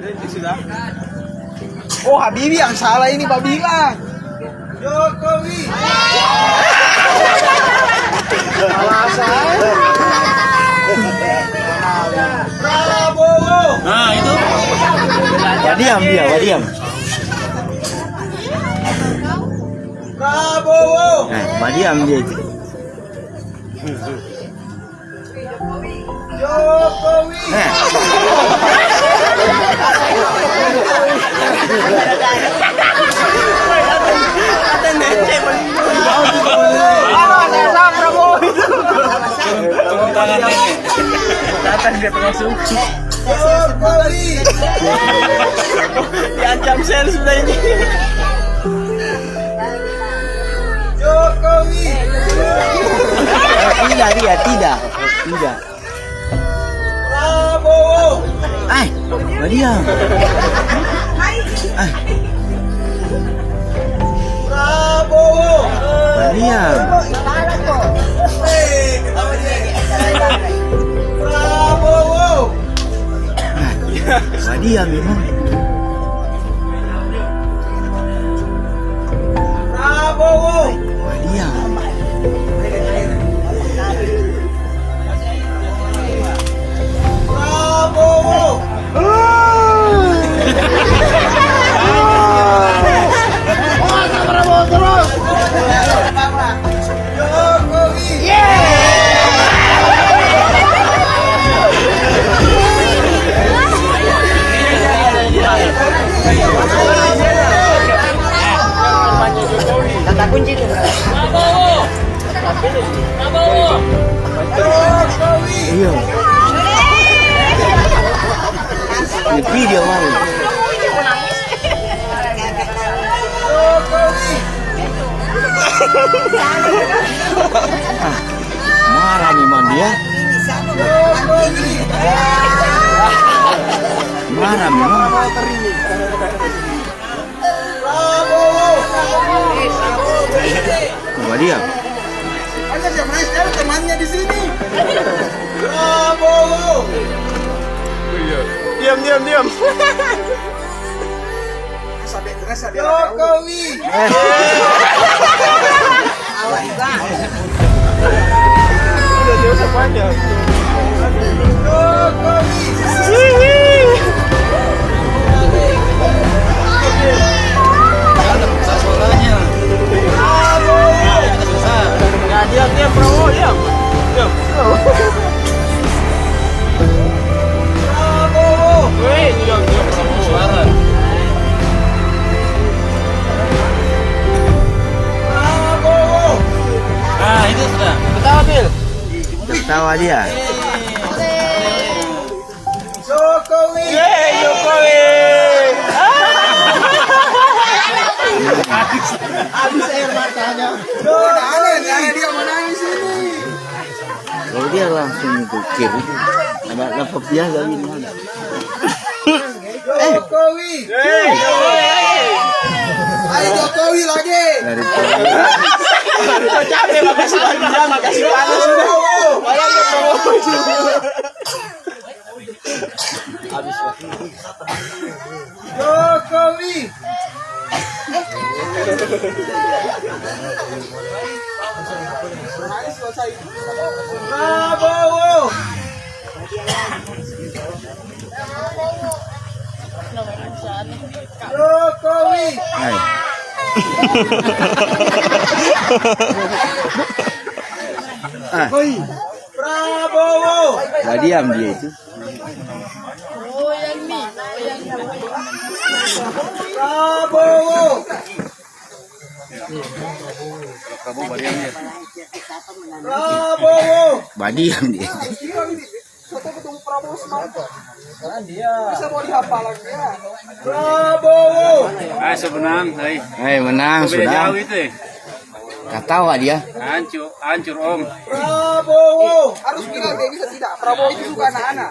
Sudah. Oh, Habibie yang salah ini, Pak bilang. Jokowi. Salah saya. Prabowo. Nah, itu. Wadiam dia, wadiam. Prabowo. Wadiam dia itu. Jokowi. Datang ke tengah suku. Jokowi. Diancam sel sudah ini. Jokowi. Tidak dia, tidak. Prabowo. Wadiam. Prabowo. Wadiam. Ketawa dia. Prabowo. Wadiam memang. Prabowo. Wadiam. Prabowo. Jokowi. Kata kunci itu. Jokowi. Iya. Ini video mau. Jokowi. Marah memang dia. Jokowi. Marah memang. Prabowo. Wadiam. Ada siapa sekarang temannya di sini. Prabowo. Diam. Jokowi. Udah jauh panjang. Jokowi. Diam Prabowo, diam. Prabowo. Weh, diam Prabowo. Suara. Prabowo. Nah, itu sudah. Ketawa, Bil. Tertawa dia. Jokowi. Jokowi. Habis air matanya. Jokowi. Dia menangis ini. Kalau dia langsung mikir itu. Ada laptop dia dari mana? Jokowi. Ayo Jokowi lagi. Dari Capek makasih panjang, makasih panas sudah. Bayangin Prabowo juga. Habis waktu. Jokowi. Prabowo. Jokowi. Hai. Prabowo. Wadiam dia itu. Prabowo. Prabowo. Wadiam dia. Bisa mau dihafalan ya. Prabowo. Ah, menang, hai. Menang Beda sudah. jauh itu. Ketawa dia. Hancur Om. Prabowo. Harus bilang dia bisa tidak. Prabowo itu juga anak-anak.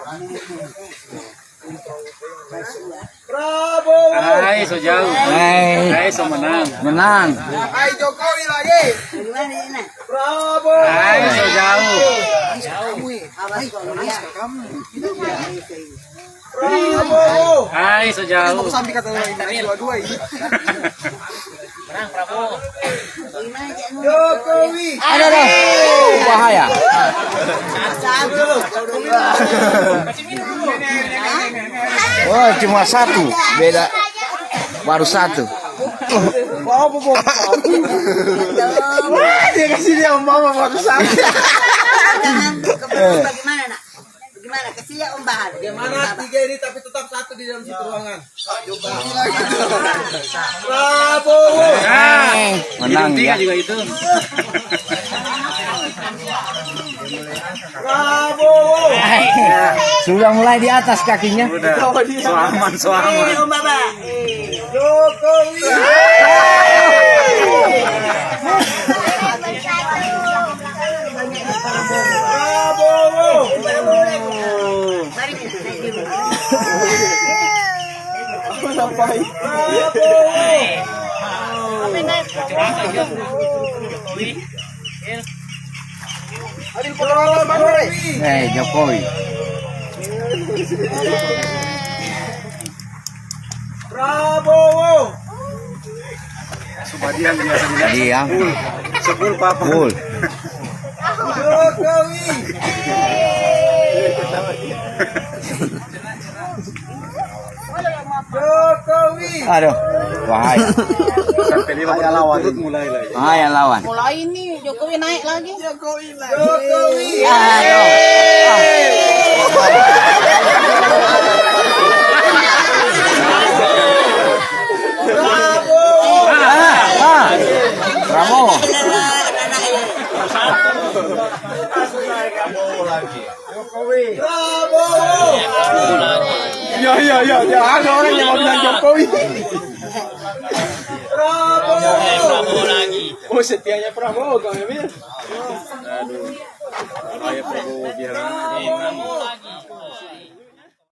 Prabowo. Hai, so jauh. Hai, so menang. Menang. Hai Jokowi lagi. Prabowo. Hai, so jauh. Prabowo. Hai, sejauh. Mau kesambi kata ini dua-dua ini. Menang Prabowo. Jokowi. Ada dah. Bahaya. Oh, cuma satu. Beda. Baru satu. Apa dia kasih dia mama baru satu. Bagaimana nak? Bagaimana? Kasih ya Om Bahar. Bagaimana tiga ini tapi tetap satu di dalam satu ruangan. Prabowo. Menang Tiga ya. juga itu. Prabowo. Sudah mulai di atas kakinya. Udah. Soaman, soaman. Om Baba. Jokowi. Prabowo. Mari kita naik dulu. Sampai. Jokowi. Prabowo. Subadian biasa dilihat. Diam. Sepul papa. Full. Jokowi. Jokowi. Aduh. Bahaya. Sampai lima lawan mulai lagi. Bahaya lawan. Mulai ini Jokowi naik lagi. Jokowi. Aduh. Prabowo. Prabowo. Ya, ada orang yang mau bilang Jokowi. Prabowo. Prabowo lagi. Oh, setianya Prabowo kau Emil.